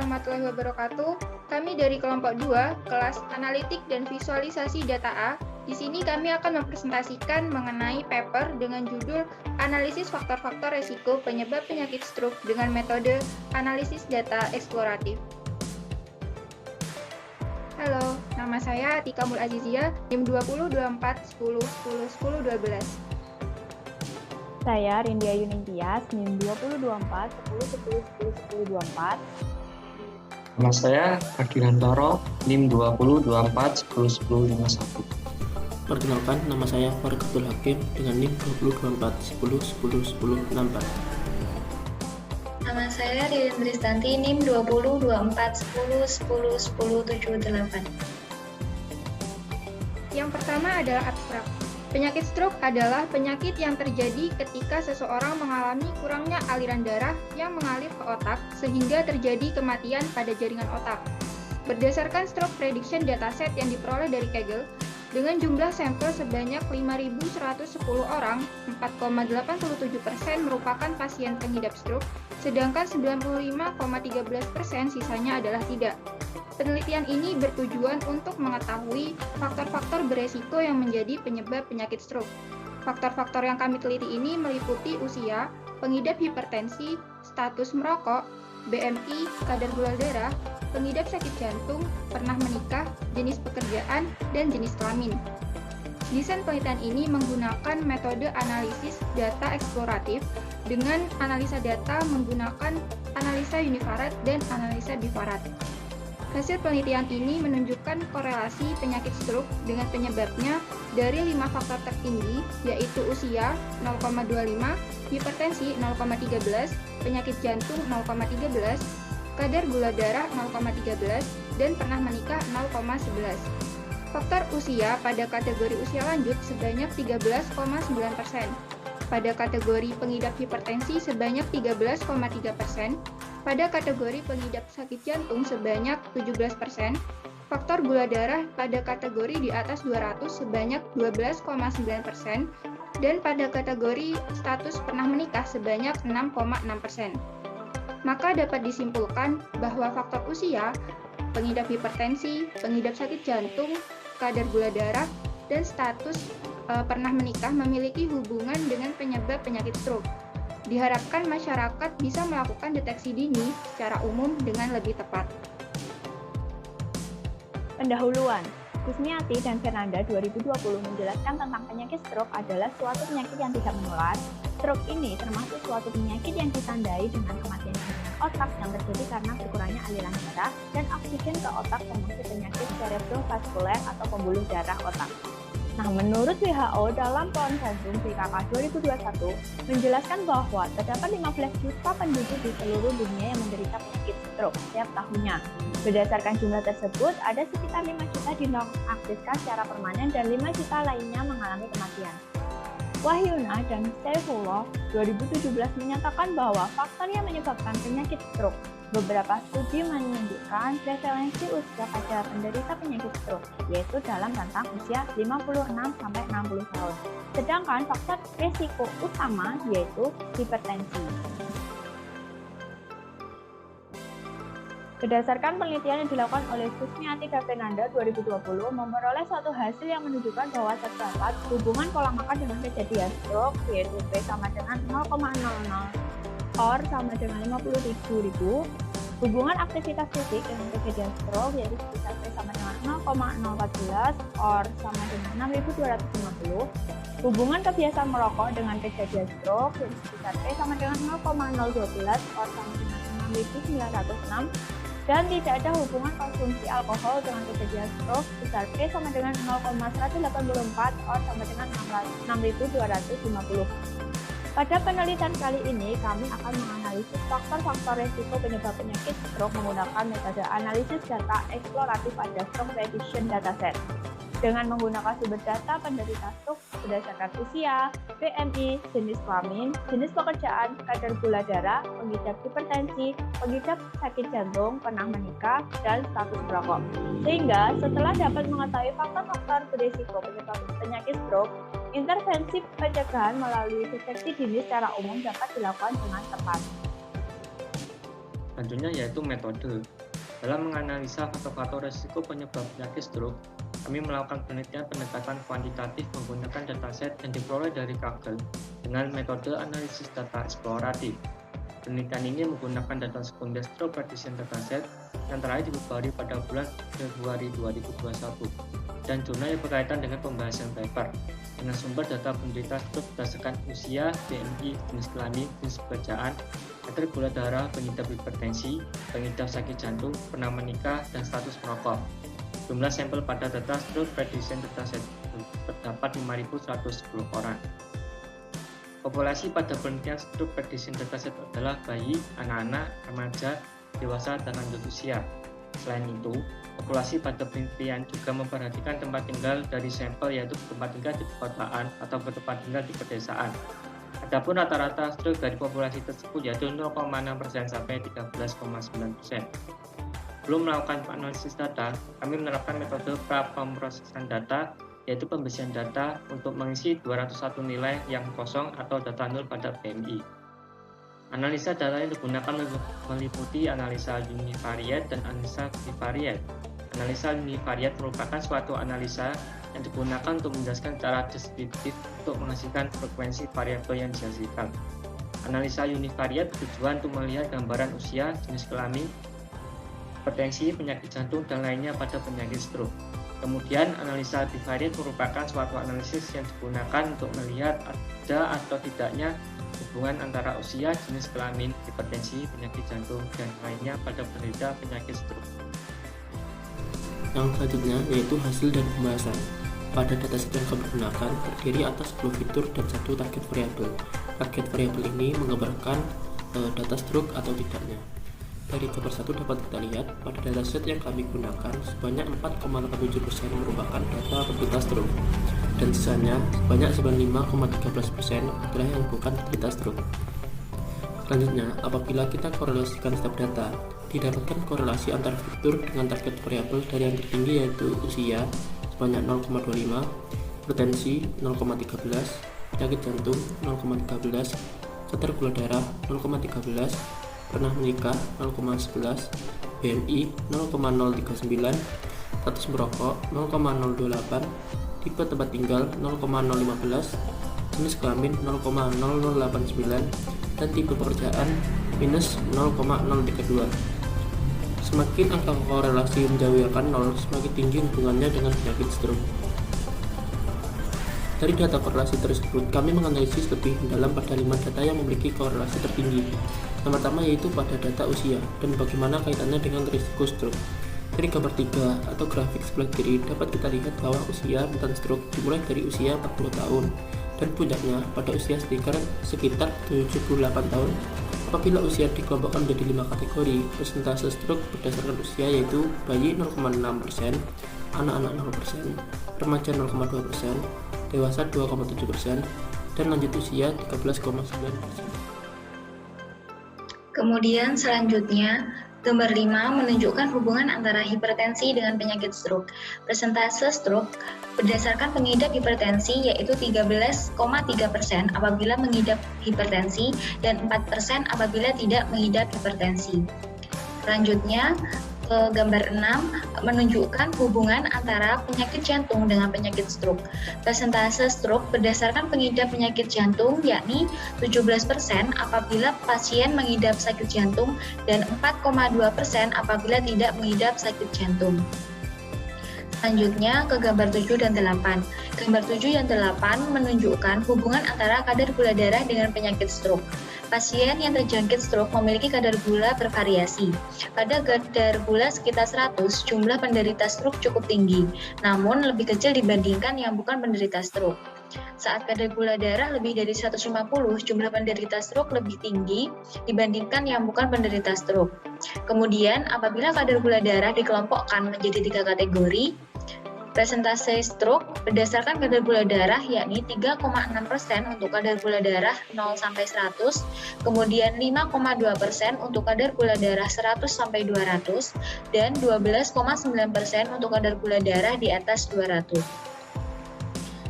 warahmatullahi wabarakatuh. Kami dari kelompok 2, kelas Analitik dan Visualisasi Data A. Di sini kami akan mempresentasikan mengenai paper dengan judul Analisis Faktor-Faktor Resiko Penyebab Penyakit Stroke dengan metode analisis data eksploratif. Halo, nama saya Atika Mul Azizia, NIM 202410101012. Saya Rindia Yunintias, NIM 2024-10-10-10-10-24. Nama saya Agirantoro, NIM 2024-10-10-51. Perkenalkan, nama saya Fargatul Hakim dengan NIM 2024-10-10-10-64. Nama saya Ririn Tristanti, NIM 2024-10-10-10-10-78. Yang pertama adalah abstrak. Penyakit stroke adalah penyakit yang terjadi ketika seseorang mengalami kurangnya aliran darah yang mengalir ke otak sehingga terjadi kematian pada jaringan otak. Berdasarkan stroke prediction dataset yang diperoleh dari Kaggle, dengan jumlah sampel sebanyak 5.110 orang, 4,87% merupakan pasien pengidap stroke, sedangkan 95,13% sisanya adalah tidak. Penelitian ini bertujuan untuk mengetahui faktor-faktor beresiko yang menjadi penyebab penyakit stroke. Faktor-faktor yang kami teliti ini meliputi usia, pengidap hipertensi, status merokok, BMI, kadar gula darah, pengidap sakit jantung, pernah menikah, jenis pekerjaan, dan jenis kelamin. Desain penelitian ini menggunakan metode analisis data eksploratif dengan analisa data menggunakan analisa univarat dan analisa bivarat. Hasil penelitian ini menunjukkan korelasi penyakit stroke dengan penyebabnya dari 5 faktor tertinggi, yaitu usia 0,25, hipertensi 0,13, penyakit jantung 0,13, kadar gula darah 0,13, dan pernah menikah 0,11. Faktor usia pada kategori usia lanjut sebanyak 13,9%. Pada kategori pengidap hipertensi sebanyak 13,3%, pada kategori pengidap sakit jantung sebanyak 17%, faktor gula darah pada kategori di atas 200 sebanyak 12,9%, dan pada kategori status pernah menikah sebanyak 6,6%. Maka dapat disimpulkan bahwa faktor usia, pengidap hipertensi, pengidap sakit jantung, kadar gula darah, dan status pernah menikah memiliki hubungan dengan penyebab penyakit stroke. Diharapkan masyarakat bisa melakukan deteksi dini secara umum dengan lebih tepat. Pendahuluan, Kusmiati dan Fernanda 2020 menjelaskan tentang penyakit stroke adalah suatu penyakit yang tidak menular. Stroke ini termasuk suatu penyakit yang ditandai dengan kematian jaringan otak yang terjadi karena berkurangnya aliran darah dan oksigen ke otak termasuk penyakit cerebrovaskuler atau pembuluh darah otak. Nah, menurut WHO dalam konsensus PKK 2021 menjelaskan bahwa terdapat 15 juta penduduk di seluruh dunia yang menderita penyakit stroke setiap tahunnya. Berdasarkan jumlah tersebut, ada sekitar 5 juta dinonaktifkan secara permanen dan 5 juta lainnya mengalami kematian. Wahyuna dan Saifullah 2017 menyatakan bahwa faktor yang menyebabkan penyakit stroke. Beberapa studi menunjukkan prevalensi usia pada penderita penyakit stroke, yaitu dalam rentang usia 56-60 tahun. Sedangkan faktor risiko utama yaitu hipertensi. Berdasarkan penelitian yang dilakukan oleh Kusmiati dan Fernanda 2020 memperoleh suatu hasil yang menunjukkan bahwa terdapat hubungan pola makan dengan kejadian stroke, yaitu P sama dengan 0,00 or sama dengan 57.000, hubungan aktivitas fisik dengan kejadian stroke yaitu sekitar P sama dengan 0,014 or sama dengan 6.250, hubungan kebiasaan merokok dengan kejadian stroke yaitu sekitar P sama dengan 0,012 or sama dengan 6.906, dan tidak ada hubungan konsumsi alkohol dengan kejadian stroke sebesar P sama dengan 0,184 or sama dengan 6.250. Pada penelitian kali ini, kami akan menganalisis faktor-faktor resiko penyebab penyakit stroke menggunakan metode analisis data eksploratif pada stroke prediction dataset. Dengan menggunakan sumber data penderita stroke berdasarkan usia, BMI, jenis kelamin, jenis pekerjaan, kadar gula darah, pengidap hipertensi, pengidap sakit jantung, pernah menikah, dan status merokok. Sehingga setelah dapat mengetahui faktor-faktor berisiko penyebab penyakit stroke, intervensi pencegahan melalui deteksi dini secara umum dapat dilakukan dengan tepat. Selanjutnya yaitu metode. Dalam menganalisa faktor-faktor risiko penyebab penyakit stroke, kami melakukan penelitian pendekatan kuantitatif menggunakan dataset yang diperoleh dari Kaggle dengan metode analisis data eksploratif. Penelitian ini menggunakan data sekunder stroke prediction dataset yang terakhir diperbarui pada bulan Februari 2021 dan jurnal yang berkaitan dengan pembahasan paper dengan sumber data penderita stroke berdasarkan usia, BMI, jenis kelamin, jenis pekerjaan, kadar gula darah, pengidap hipertensi, pengidap sakit jantung, pernah menikah, dan status merokok. Jumlah sampel pada data stroke prediction dataset terdapat 5.110 orang. Populasi pada penelitian stroke prediction dataset adalah bayi, anak-anak, remaja, dewasa, dan lanjut usia. Selain itu, populasi pada penelitian juga memperhatikan tempat tinggal dari sampel, yaitu tempat tinggal di perkotaan atau tempat tinggal di pedesaan. Adapun rata-rata stroke dari populasi tersebut yaitu 0,6% sampai 13,9%. Belum melakukan analisis data, kami menerapkan metode pra-pemrosesan data, yaitu pembersihan data untuk mengisi 201 nilai yang kosong atau data nol pada PMI. Analisa data yang digunakan meliputi analisa univariate dan analisa bivariate. Analisa univariate merupakan suatu analisa yang digunakan untuk menjelaskan cara deskriptif untuk menghasilkan frekuensi variabel yang dihasilkan. Analisa univariate bertujuan untuk melihat gambaran usia, jenis kelamin, hipertensi, penyakit jantung, dan lainnya pada penyakit stroke. Kemudian, analisa bivariate merupakan suatu analisis yang digunakan untuk melihat ada atau tidaknya hubungan antara usia, jenis kelamin, hipertensi, penyakit jantung, dan lainnya pada penderita penyakit stroke. Yang selanjutnya yaitu hasil dan pembahasan. Pada dataset yang kami gunakan terdiri atas 10 fitur dan 1 target variabel. Target variabel ini menggambarkan data stroke atau tidaknya. Dari gambar 1 dapat kita lihat pada dataset yang kami gunakan sebanyak 4,87% merupakan data penderita stroke dan sisanya sebanyak 95,13% adalah yang bukan penderita stroke. Selanjutnya, apabila kita korelasikan setiap data, didapatkan korelasi antara fitur dengan target variabel dari yang tertinggi yaitu usia sebanyak 0,25, hipertensi 0,13, penyakit jantung 0,13, kadar gula darah 0,13, pernah menikah 0,11, BMI 0,039, status merokok 0,028, tipe tempat tinggal 0,015, jenis kelamin 0,0089, dan tipe pekerjaan minus 0,032. Semakin angka korelasi menjauhkan 0, semakin tinggi hubungannya dengan penyakit stroke. Dari data korelasi tersebut, kami menganalisis lebih mendalam pada 5 data yang memiliki korelasi tertinggi. Yang pertama yaitu pada data usia dan bagaimana kaitannya dengan risiko stroke. Dari gambar 3 atau grafik sebelah kiri dapat kita lihat bahwa usia rentan stroke dimulai dari usia 40 tahun dan puncaknya pada usia sekitar 78 tahun. Apabila usia dikelompokkan menjadi 5 kategori, persentase stroke berdasarkan usia yaitu bayi 0,6%, anak-anak 0%, remaja 0,2%, dewasa 2,7%, dan lanjut usia 13,9%. Kemudian selanjutnya, gambar 5 menunjukkan hubungan antara hipertensi dengan penyakit stroke. Persentase stroke berdasarkan pengidap hipertensi yaitu 13,3% apabila mengidap hipertensi dan 4% apabila tidak mengidap hipertensi. Selanjutnya, gambar 6 menunjukkan hubungan antara penyakit jantung dengan penyakit stroke. Persentase stroke berdasarkan pengidap penyakit jantung yakni 17% apabila pasien mengidap sakit jantung dan 4,2% apabila tidak mengidap sakit jantung. Selanjutnya ke gambar 7 dan 8. Gambar 7 dan 8 menunjukkan hubungan antara kadar gula darah dengan penyakit stroke. Pasien yang terjangkit stroke memiliki kadar gula bervariasi. Pada kadar gula sekitar 100, jumlah penderita stroke cukup tinggi, namun lebih kecil dibandingkan yang bukan penderita stroke. Saat kadar gula darah lebih dari 150, jumlah penderita stroke lebih tinggi dibandingkan yang bukan penderita stroke. Kemudian, apabila kadar gula darah dikelompokkan menjadi 3 kategori, persentase stroke berdasarkan kadar gula darah yakni 3,6% untuk kadar gula darah 0-100, kemudian 5,2% untuk kadar gula darah 100-200, dan 12,9% untuk kadar gula darah di atas 200.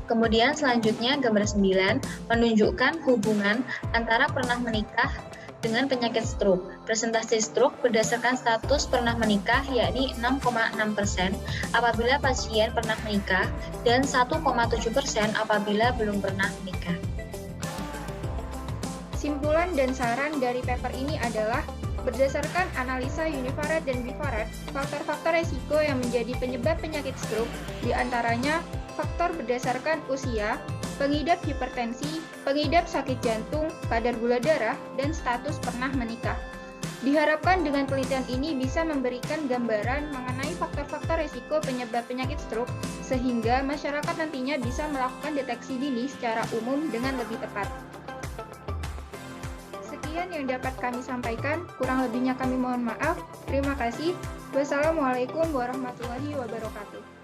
Kemudian selanjutnya gambar 9 menunjukkan hubungan antara pernah menikah dengan penyakit stroke. Presentasi stroke berdasarkan status pernah menikah yakni 6,6% apabila pasien pernah menikah dan 1,7% apabila belum pernah menikah. Simpulan dan saran dari paper ini adalah berdasarkan analisa univarat dan bivarat, faktor-faktor resiko yang menjadi penyebab penyakit stroke diantaranya faktor berdasarkan usia, pengidap hipertensi, pengidap sakit jantung, kadar gula darah, dan status pernah menikah. Diharapkan dengan penelitian ini bisa memberikan gambaran mengenai faktor-faktor resiko penyebab penyakit stroke sehingga masyarakat nantinya bisa melakukan deteksi dini secara umum dengan lebih tepat. Sekian yang dapat kami sampaikan, kurang lebihnya kami mohon maaf. Terima kasih. Wassalamualaikum warahmatullahi wabarakatuh.